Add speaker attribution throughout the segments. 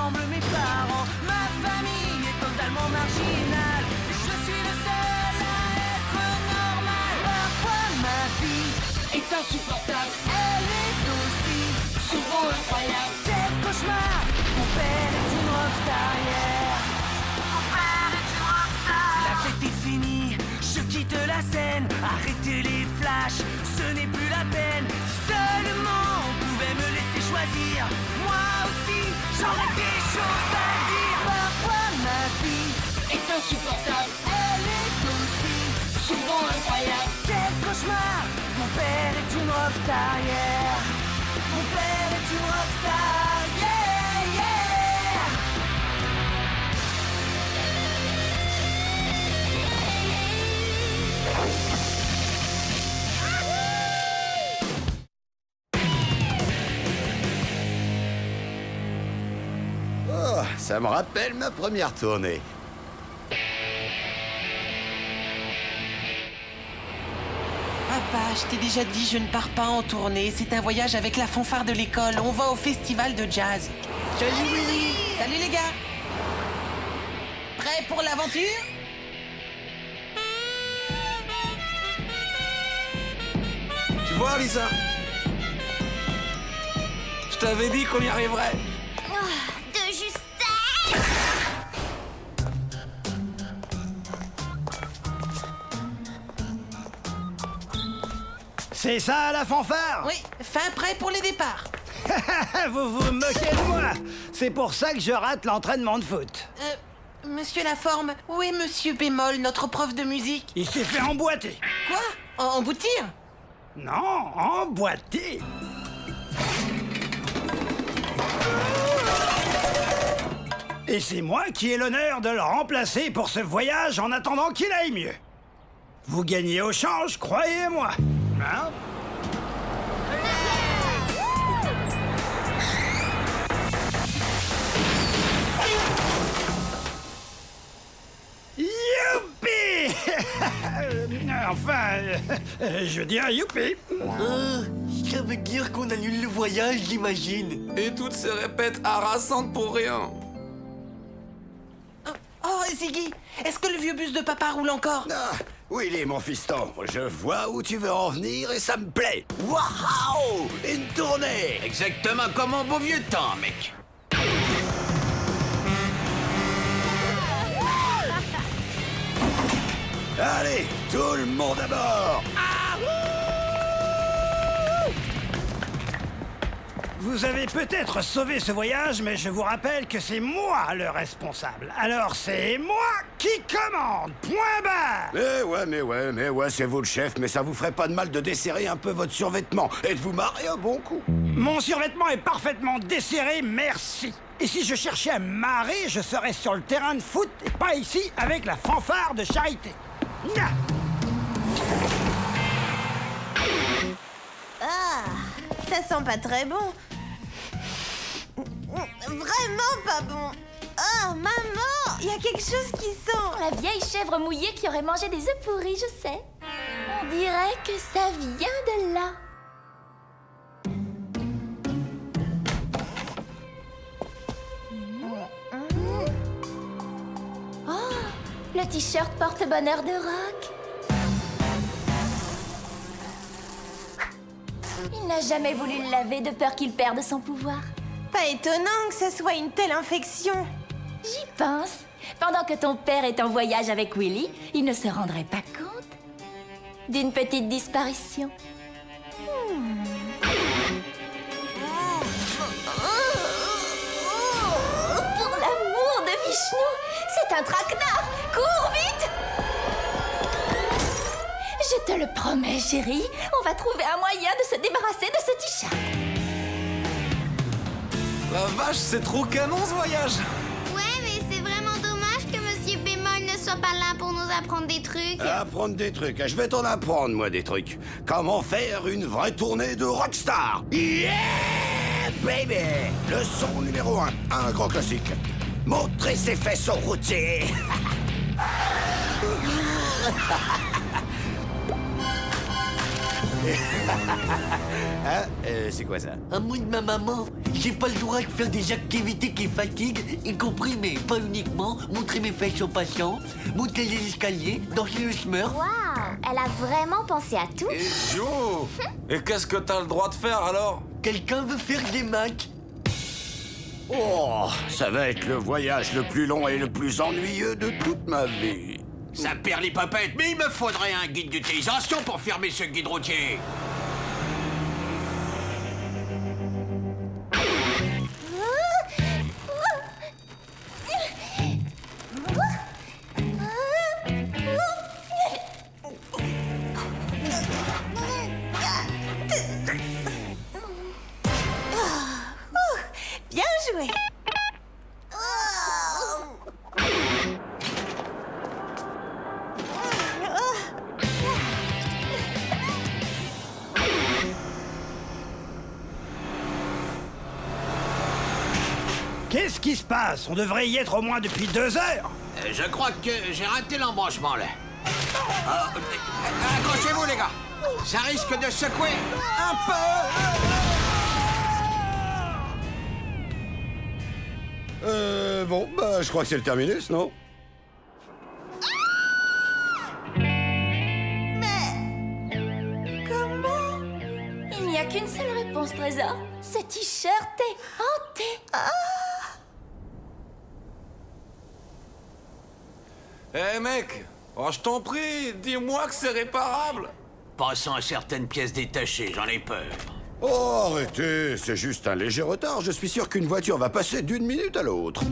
Speaker 1: ressemblent mes parents. Ma famille est totalement marginale. Je suis le seul à être normal. Parfois ma vie est insupportable. Elle est aussi souvent incroyable. Quel cauchemar. Mon père est une rockstar, yeah. Mon père est une rockstar. La fête est finie, je quitte la scène. Arrêtez les flashs, ce n'est plus la peine. Si seulement on pouvait me laisser choisir, moi aussi j'aurais des choses à dire. Parfois ma vie est insupportable. Elle est aussi souvent incroyable. Quel cauchemar. Mon père est une rockstar, yeah. Mon père est une rockstar, yeah, yeah.
Speaker 2: Oh, ça me rappelle ma première tournée.
Speaker 3: Papa, je t'ai déjà dit, je ne pars pas en tournée. C'est un voyage avec la fanfare de l'école. On va au festival de jazz. Salut Willy. Salut les gars. Prêts pour l'aventure?
Speaker 4: Tu vois, Lisa? Je t'avais dit qu'on y arriverait.
Speaker 5: De justesse.
Speaker 6: C'est ça la fanfare?
Speaker 3: Oui, fin prêt pour les départs.
Speaker 6: Vous vous moquez de moi. C'est pour ça que je rate l'entraînement de foot.
Speaker 3: Monsieur Laforme, où est Monsieur Bémol, notre prof de musique?
Speaker 6: Il s'est fait emboîter.
Speaker 3: Quoi? En boutir?
Speaker 6: Non, emboîter. Et c'est moi qui ai l'honneur de le remplacer pour ce voyage en attendant qu'il aille mieux. Vous gagnez au change, croyez-moi. Hein? Youpi! Enfin, je dirais youpi.
Speaker 7: Ça veut dire qu'on annule le voyage, j'imagine.
Speaker 4: Et toutes ces répètes harassantes pour rien.
Speaker 3: Oh, Ziggy, est-ce que le vieux bus de papa roule encore?
Speaker 2: Ah, Willy, mon fiston, je vois où tu veux en venir et ça me plaît. Waouh! Une tournée!
Speaker 8: Exactement comme en beau vieux temps, mec.
Speaker 2: Allez, tout le monde à bord!
Speaker 6: Vous avez peut-être sauvé ce voyage, mais je vous rappelle que c'est moi le responsable. Alors c'est moi qui commande, point barre.
Speaker 2: Mais ouais, c'est vous le chef, mais ça vous ferait pas de mal de desserrer un peu votre survêtement et de vous marrer un bon coup.
Speaker 6: Mon survêtement est parfaitement desserré, merci. Et si je cherchais à me marrer, je serais sur le terrain de foot et pas ici avec la fanfare de charité. Nya.
Speaker 5: Ah, ça sent pas très bon. Vraiment pas bon. Oh, maman, il y a quelque chose qui sent.
Speaker 9: La vieille chèvre mouillée qui aurait mangé des œufs pourris, je sais. On dirait que ça vient de là. Oh, le t-shirt porte-bonheur de Rock. Il n'a jamais voulu le laver de peur qu'il perde son pouvoir.
Speaker 5: Pas étonnant que ce soit une telle infection.
Speaker 9: J'y pense. Pendant que ton père est en voyage avec Willy, il ne se rendrait pas compte d'une petite disparition. Pour l'amour de Vishnu, c'est un traquenard. Cours vite! Je te le promets, chérie, on va trouver un moyen de se débarrasser de ce t-shirt.
Speaker 4: La vache, c'est trop canon ce voyage.
Speaker 5: Ouais, mais c'est vraiment dommage que Monsieur Bémol ne soit pas là pour nous apprendre des trucs.
Speaker 2: Apprendre des trucs, je vais t'en apprendre, moi, des trucs. Comment faire une vraie tournée de rockstar. Yeah, baby! Leçon numéro 1, un grand classique. Montrer ses fesses aux routiers. Hein? C'est quoi ça?
Speaker 7: À moi de ma maman, j'ai pas le droit de faire des activités qui fatiguent, y compris, mais pas uniquement, montrer mes fesses aux patients, monter les escaliers, danser le smurf.
Speaker 5: Waouh, elle a vraiment pensé à tout.
Speaker 4: Et Joe! Et qu'est-ce que t'as le droit de faire alors?
Speaker 7: Quelqu'un veut faire des maths?
Speaker 2: Oh, ça va être le voyage le plus long et le plus ennuyeux de toute ma vie.
Speaker 8: Ça perd les papettes, mais il me faudrait un guide d'utilisation pour fermer ce guide routier.
Speaker 3: Bien joué.
Speaker 6: Qu'est-ce qui se passe? On devrait y être au moins depuis 2 heures.
Speaker 8: Je crois que j'ai raté l'embranchement, là. Accrochez-vous, les gars. Ça risque de secouer un peu.
Speaker 2: Bon, bah, je crois que c'est le terminus, non?
Speaker 9: Comment? Il n'y a qu'une seule réponse, Trésor. Ce t-shirt est hanté.
Speaker 4: Eh mec, oh, je t'en prie, dis-moi que c'est réparable.
Speaker 8: Passant à certaines pièces détachées, j'en ai peur.
Speaker 2: Oh, arrêtez, c'est juste un léger retard. Je suis sûr qu'une voiture va passer d'une minute à l'autre.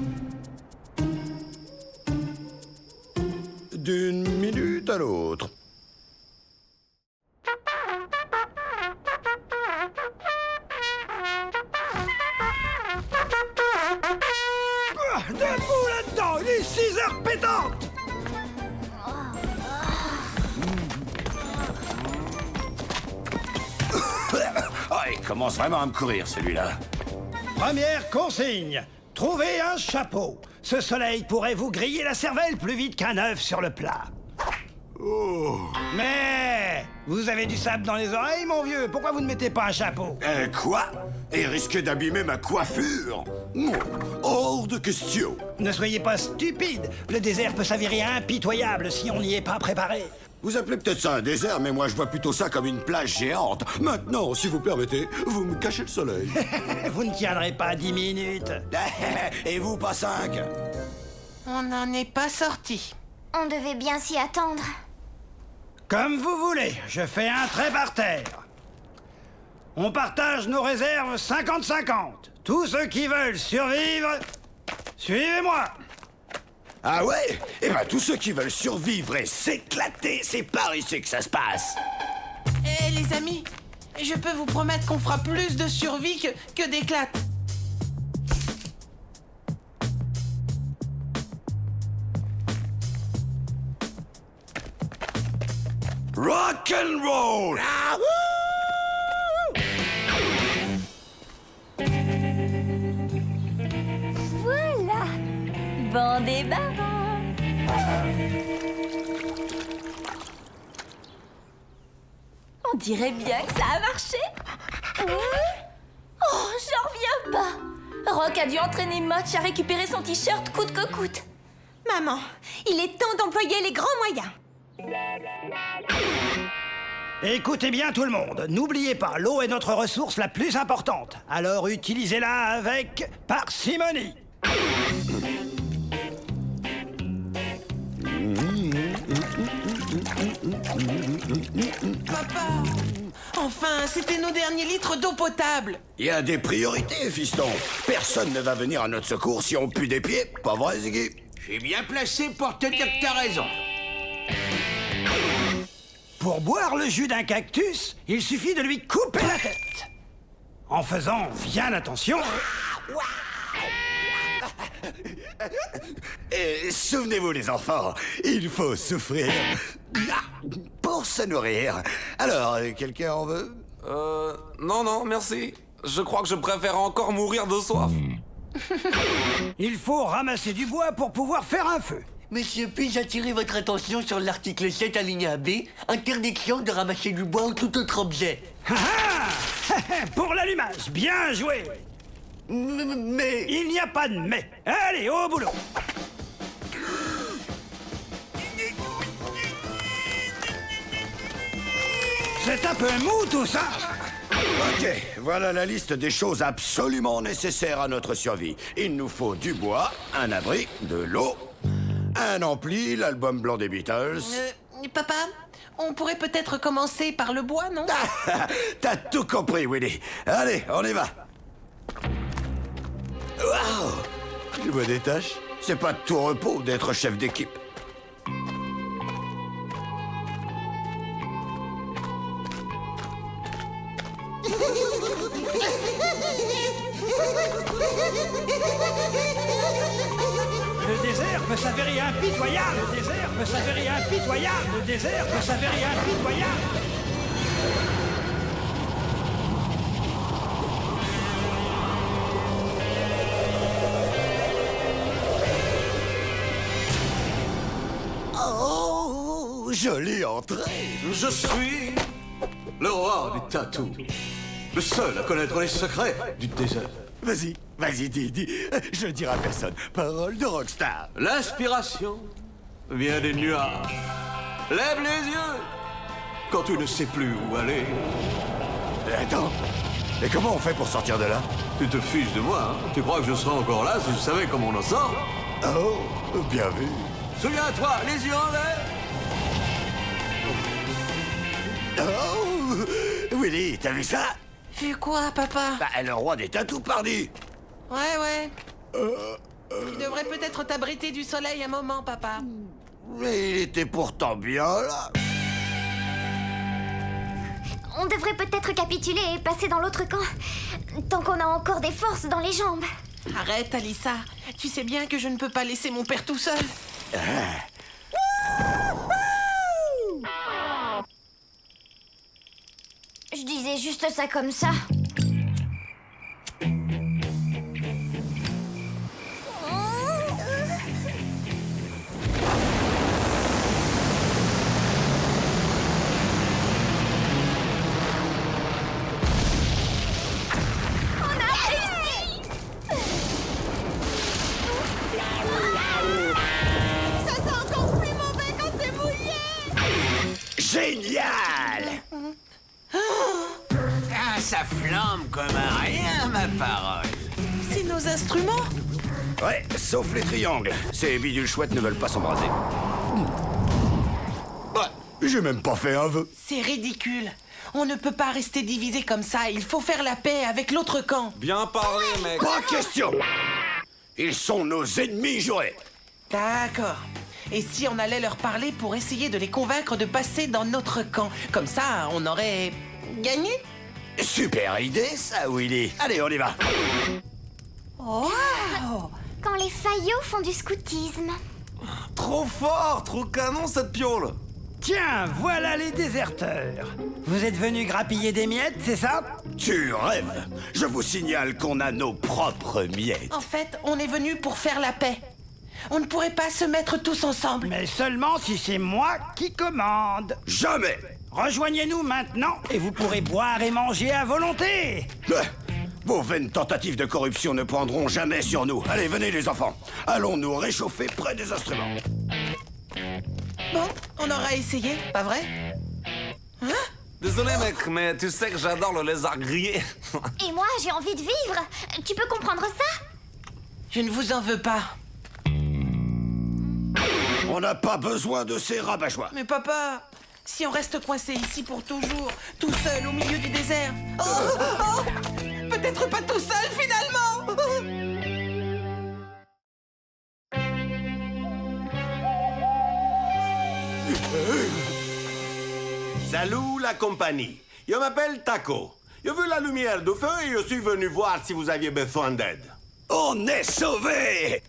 Speaker 2: D'une minute à l'autre.
Speaker 6: Debout là-dedans, il est 6 heures pétantes.
Speaker 2: Oh, il commence vraiment à me courir, celui-là.
Speaker 6: Première consigne, trouvez un chapeau. Ce soleil pourrait vous griller la cervelle plus vite qu'un œuf sur le plat.
Speaker 2: Oh.
Speaker 6: Mais vous avez du sable dans les oreilles, mon vieux. Pourquoi vous ne mettez pas un chapeau?
Speaker 2: Quoi? Et risquer d'abîmer ma coiffure? Hors de question.
Speaker 6: Ne soyez pas stupide. Le désert peut s'avérer impitoyable si on n'y est pas préparé.
Speaker 2: Vous appelez peut-être ça un désert, mais moi je vois plutôt ça comme une plage géante. Maintenant, si vous permettez, vous me cachez le soleil.
Speaker 6: Vous ne tiendrez pas 10 minutes.
Speaker 2: Et vous, pas 5?
Speaker 3: On n'en est pas sorti.
Speaker 5: On devait bien s'y attendre.
Speaker 6: Comme vous voulez, je fais un trait par terre. On partage nos réserves 50-50. Tous ceux qui veulent survivre, suivez-moi.
Speaker 2: Ah ouais? Eh ben, tous ceux qui veulent survivre et s'éclater, c'est par ici que ça se passe.
Speaker 3: Eh les amis, je peux vous promettre qu'on fera plus de survie que d'éclate.
Speaker 2: Rock and roll! Ah, wouh!
Speaker 9: Voilà. Bon débarras. On dirait bien que ça a marché. Oh, j'en reviens pas. Rock a dû entraîner Motch à récupérer son t-shirt coûte que coûte.
Speaker 10: Maman, il est temps d'employer les grands moyens.
Speaker 6: Écoutez bien tout le monde, n'oubliez pas, l'eau est notre ressource la plus importante. Alors utilisez-la avec parcimonie.
Speaker 3: Papa, enfin, c'était nos derniers litres d'eau potable.
Speaker 2: Il y a des priorités, fiston. Personne ne va venir à notre secours si on pue des pieds. Pas vrai, Ziggy?
Speaker 8: Je suis bien placé pour te dire que t'as raison.
Speaker 6: Pour boire le jus d'un cactus, il suffit de lui couper la tête. En faisant bien attention.
Speaker 2: Et souvenez-vous, les enfants, il faut souffrir pour se nourrir. Alors, quelqu'un en veut?
Speaker 4: Non, merci. Je crois que je préfère encore mourir de soif.
Speaker 6: Il faut ramasser du bois pour pouvoir faire un feu.
Speaker 7: Monsieur, puis-je attirer votre attention sur l'article 7 alinéa B, interdiction de ramasser du bois ou tout autre objet.
Speaker 6: Ah ah. Pour l'allumage, bien joué.
Speaker 7: Mais...
Speaker 6: Il n'y a pas de mais. Allez, au boulot. C'est un peu mou tout ça.
Speaker 2: Ok, voilà la liste des choses absolument nécessaires à notre survie. Il nous faut du bois, un abri, de l'eau, un ampli, l'album blanc des Beatles.
Speaker 3: Papa, on pourrait peut-être commencer par le bois, non?
Speaker 2: T'as tout compris, Willy. Allez, on y va. Waouh! Je vois des tâches. C'est pas de tout repos d'être chef d'équipe.
Speaker 6: Le désert peut s'avérer impitoyable. Le désert peut s'avérer impitoyable. Le désert peut s'avérer impitoyable.
Speaker 2: Oh, jolie entrée.
Speaker 4: Je suis le roi du tatou. Le seul à connaître les secrets du désert.
Speaker 2: Vas-y, dis. Je dirai à personne. Parole de rockstar.
Speaker 4: L'inspiration vient des nuages. Lève les yeux quand tu ne sais plus où aller.
Speaker 2: Attends, et comment on fait pour sortir de là?
Speaker 4: Tu te fiches de moi, hein? Tu crois que je serais encore là si je savais comment on en sort?
Speaker 2: Oh, bien vu.
Speaker 4: Souviens-toi, les yeux en l'air.
Speaker 2: Oh, Willy, t'as vu ça?
Speaker 3: Vu quoi, papa?
Speaker 2: Bah, le roi des tatous, pardi.
Speaker 3: Ouais. Tu devrais peut-être t'abriter du soleil un moment, papa.
Speaker 2: Mais il était pourtant bien là.
Speaker 5: On devrait peut-être capituler et passer dans l'autre camp. Tant qu'on a encore des forces dans les jambes.
Speaker 3: Arrête, Alissa. Tu sais bien que je ne peux pas laisser mon père tout seul.
Speaker 5: Je disais juste ça comme ça.
Speaker 2: Génial!
Speaker 8: Ah, ça flambe comme un rien, ma parole.
Speaker 3: C'est nos instruments.
Speaker 2: Ouais, sauf les triangles. Ces bidules chouettes ne veulent pas s'embraser. Ouais, j'ai même pas fait un vœu.
Speaker 3: C'est ridicule. On ne peut pas rester divisé comme ça. Il faut faire la paix avec l'autre camp.
Speaker 4: Bien parlé, mec.
Speaker 2: Pas question! Ils sont nos ennemis jurés.
Speaker 3: D'accord. Et si on allait leur parler pour essayer de les convaincre de passer dans notre camp? Comme ça, on aurait gagné.
Speaker 2: Super idée, ça, Willy. Allez, on y va.
Speaker 3: Oh!
Speaker 5: Quand les faillots font du scoutisme.
Speaker 4: Trop fort, trop canon cette piole.
Speaker 6: Tiens, voilà les déserteurs. Vous êtes venus grappiller des miettes, c'est ça?
Speaker 2: Tu rêves. Je vous signale qu'on a nos propres miettes.
Speaker 3: En fait, on est venu pour faire la paix. On ne pourrait pas se mettre tous ensemble.
Speaker 6: Mais seulement si c'est moi qui commande.
Speaker 2: Jamais!
Speaker 6: Rejoignez-nous maintenant et vous pourrez boire et manger à volonté.
Speaker 2: Vos vaines tentatives de corruption ne prendront jamais sur nous. Allez, venez les enfants. Allons nous réchauffer près des instruments.
Speaker 3: Bon, on aura essayé, pas vrai? Hein?
Speaker 4: Désolé, mec, mais tu sais que j'adore le lézard grillé.
Speaker 5: Et moi, j'ai envie de vivre. Tu peux comprendre ça?
Speaker 3: Je ne vous en veux pas.
Speaker 2: On n'a pas besoin de ces rabat-joie.
Speaker 3: Mais papa, si on reste coincé ici pour toujours, tout seul au milieu du désert... Oh, peut-être pas tout seul, finalement.
Speaker 11: Salut la compagnie. Je m'appelle Taco. J'ai vu la lumière du feu et je suis venu voir si vous aviez besoin d'aide.
Speaker 2: On est sauvés!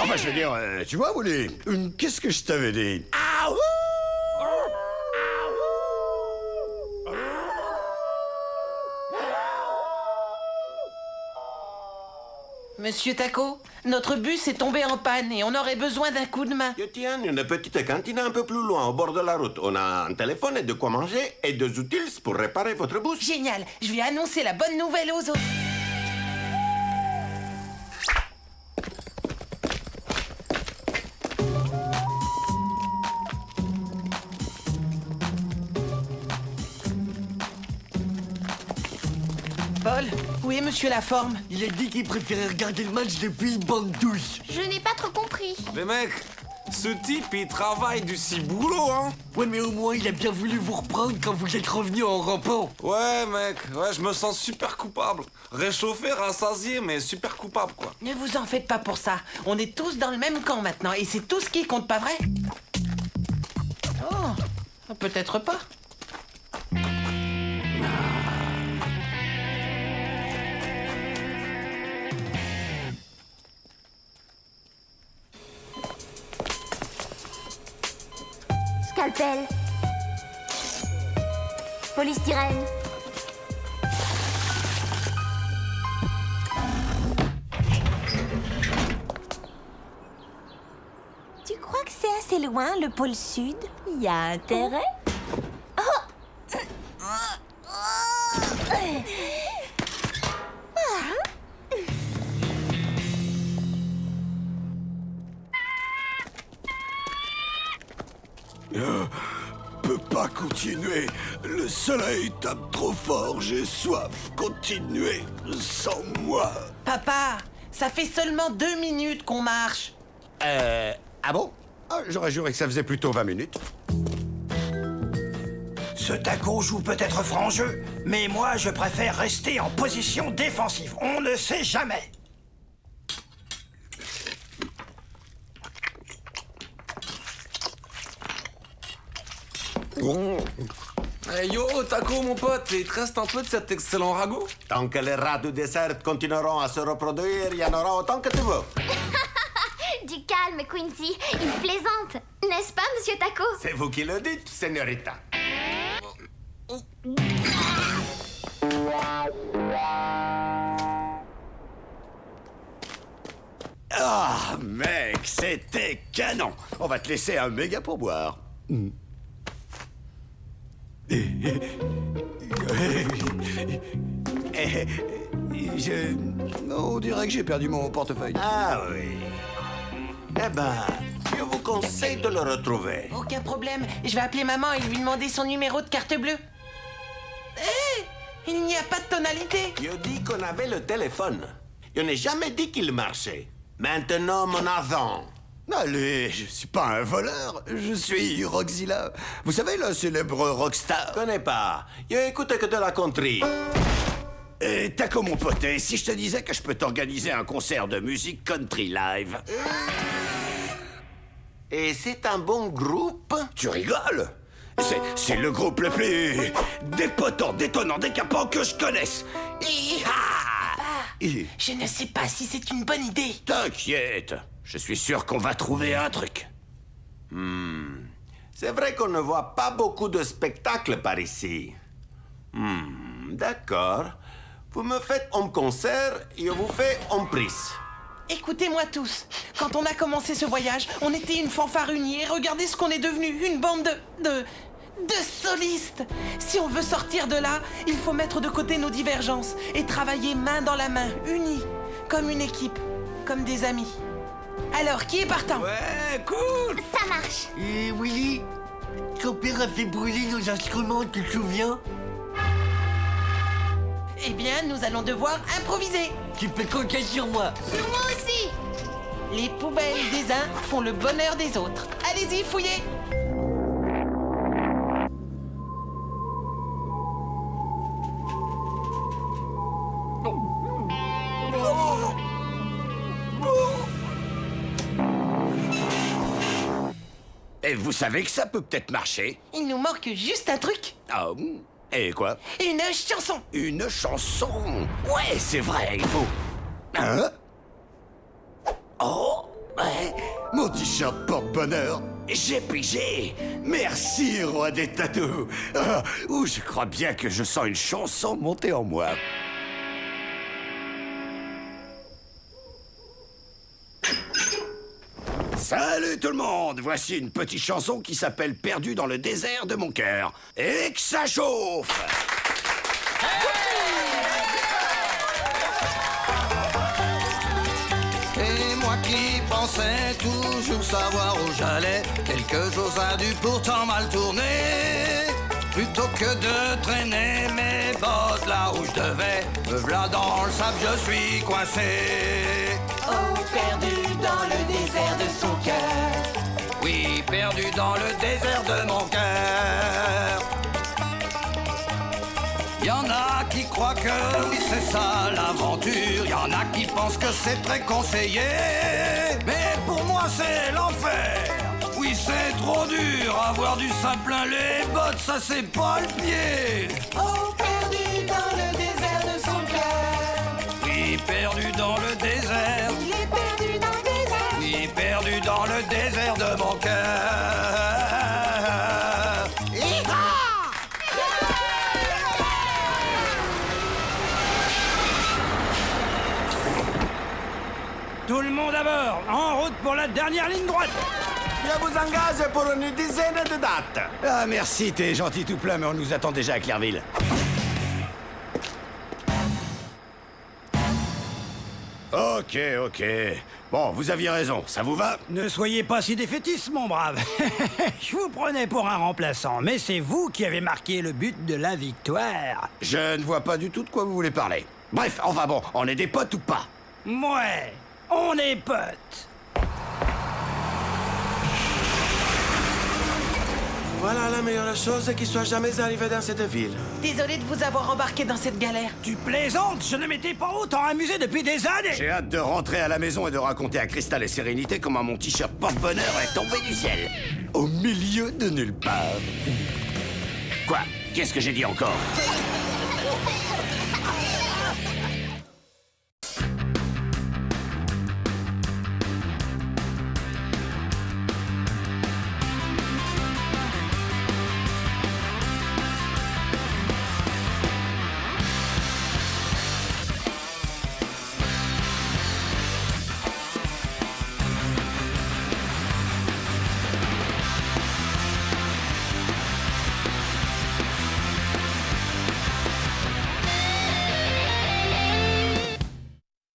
Speaker 2: Enfin, je veux dire, tu vois, Willy, qu'est-ce que je t'avais dit? Ah ouh!
Speaker 3: Monsieur Taco, notre bus est tombé en panne et on aurait besoin d'un coup de main.
Speaker 11: Je tiens une petite cantine un peu plus loin, au bord de la route. On a un téléphone et de quoi manger et des outils pour réparer votre bus.
Speaker 3: Génial, je vais annoncer la bonne nouvelle aux autres. Paul, où est Monsieur Laforme?
Speaker 7: Il a dit qu'il préférait regarder le match depuis une bande douce.
Speaker 5: Je n'ai pas trop compris.
Speaker 12: Mais mec, ce type, il travaille du ciboulot, hein.
Speaker 7: Ouais, mais au moins, il a bien voulu vous reprendre quand vous êtes revenu en rampant.
Speaker 12: Ouais, mec, ouais, je me sens super coupable. Réchauffé, rassasié, mais super coupable, quoi.
Speaker 3: Ne vous en faites pas pour ça. On est tous dans le même camp maintenant et c'est tout ce qui compte, pas vrai? Oh, peut-être pas.
Speaker 9: Scalpel. Polystyrène.
Speaker 10: Tu crois que c'est assez loin, le pôle sud?
Speaker 9: Il y a intérêt.
Speaker 2: Peux pas continuer. Le soleil tape trop fort. J'ai soif. Continuez sans moi.
Speaker 3: Papa, ça fait seulement 2 minutes qu'on marche.
Speaker 2: Ah bon? Ah, j'aurais juré que ça faisait plutôt 20 minutes.
Speaker 6: Ce Taco joue peut-être franc jeu, mais moi je préfère rester en position défensive. On ne sait jamais.
Speaker 12: Hey yo, Taco, mon pote, il te reste un peu de cet excellent ragoût?
Speaker 11: Tant que les rats du dessert continueront à se reproduire, il y en aura autant que tu veux.
Speaker 5: Du calme, Quincy. Il plaisante. N'est-ce pas, Monsieur Taco?
Speaker 11: C'est vous qui le dites, señorita.
Speaker 2: Ah, mec, c'était canon. On va te laisser un méga pourboire. On dirait que j'ai perdu mon portefeuille.
Speaker 11: Ah oui. Eh ben, je vous conseille de le retrouver.
Speaker 3: Aucun problème. Je vais appeler maman et lui demander son numéro de carte bleue. Hé! Il n'y a pas de tonalité.
Speaker 11: Je dis qu'on avait le téléphone. Je n'ai jamais dit qu'il marchait. Maintenant, mon argent.
Speaker 2: Allez, je suis pas un voleur. Je suis Roxilla. Vous savez, le célèbre rockstar.
Speaker 11: Je connais pas. Je écoute que de la country.
Speaker 2: Et Taco, mon pote, et si je te disais que je peux t'organiser un concert de musique country live?
Speaker 11: Et c'est un bon groupe?
Speaker 2: Tu rigoles? C'est le groupe le plus dépotant, détonnant, décapant que je connaisse.
Speaker 3: Je ne sais pas si c'est une bonne idée.
Speaker 2: T'inquiète, je suis sûr qu'on va trouver un truc.
Speaker 11: C'est vrai qu'on ne voit pas beaucoup de spectacles par ici. D'accord. Vous me faites un concert et je vous fais un prise.
Speaker 3: Écoutez-moi tous. Quand on a commencé ce voyage, on était une fanfare unie et regardez ce qu'on est devenu, une bande de solistes. Si on veut sortir de là, il faut mettre de côté nos divergences et travailler main dans la main, unis, comme une équipe, comme des amis. Alors, qui est partant?
Speaker 12: Ouais, cool.
Speaker 5: Ça marche.
Speaker 7: Et Willy, ton père a fait brûler nos instruments, tu te souviens?
Speaker 3: Eh bien, nous allons devoir improviser.
Speaker 7: Tu peux compter sur moi.
Speaker 5: Sur moi aussi.
Speaker 3: Les poubelles des uns font le bonheur des autres. Allez-y, fouillez.
Speaker 2: Et vous savez que ça peut peut-être marcher?
Speaker 3: Il nous manque juste un truc.
Speaker 2: Ah, et quoi?
Speaker 3: Une chanson.
Speaker 2: Une chanson? Ouais, c'est vrai, il faut... Hein? Oh, ouais. Mon t-shirt porte-bonheur. J'ai pigé. Merci, roi des tatous. Je crois bien que je sens une chanson monter en moi. Salut tout le monde! Voici une petite chanson qui s'appelle Perdu dans le désert de mon cœur. Et que ça chauffe!
Speaker 1: Et moi qui pensais toujours savoir où j'allais, quelque chose a dû pourtant mal tourner. Plutôt que de traîner mes bottes là où je devais, me v'là dans le sable, je suis coincé.
Speaker 3: Oh, perdu dans le désert de son cœur.
Speaker 1: Oui, perdu dans le désert de mon cœur. Y'en a qui croient que oui, c'est ça l'aventure. Y'en a qui pensent que c'est très conseillé. Mais pour moi, c'est l'enfer. Oui, c'est trop dur. Avoir du sable plein les bottes, ça c'est pas le pied.
Speaker 3: Oh, perdu dans le désert de son cœur.
Speaker 1: Oui, perdu dans le désert.
Speaker 3: Il est perdu dans le désert.
Speaker 1: Oui, perdu dans le désert de mon cœur.
Speaker 6: Tout le monde à bord, en route pour la dernière ligne droite.
Speaker 11: Je vous engage pour une dizaine de dates.
Speaker 2: Ah, merci, t'es gentil tout plein, mais on nous attend déjà à Clairville. Ok. Bon, vous aviez raison, ça vous va?
Speaker 6: Ne soyez pas si défaitiste, mon brave. Je vous prenais pour un remplaçant, mais c'est vous qui avez marqué le but de la victoire.
Speaker 2: Je ne vois pas du tout de quoi vous voulez parler. Bref, enfin bon, on est des potes ou pas?
Speaker 6: Ouais, on est potes.
Speaker 11: Voilà la meilleure chose qui soit jamais arrivée dans cette ville.
Speaker 3: Désolé de vous avoir embarqué dans cette galère.
Speaker 6: Tu plaisantes? Je ne m'étais pas autant amusé depuis des années.
Speaker 2: J'ai hâte de rentrer à la maison et de raconter à Cristal et Sérénité comment mon t-shirt porte-bonheur est tombé du ciel. Au milieu de nulle part. Quoi? Qu'est-ce que j'ai dit encore?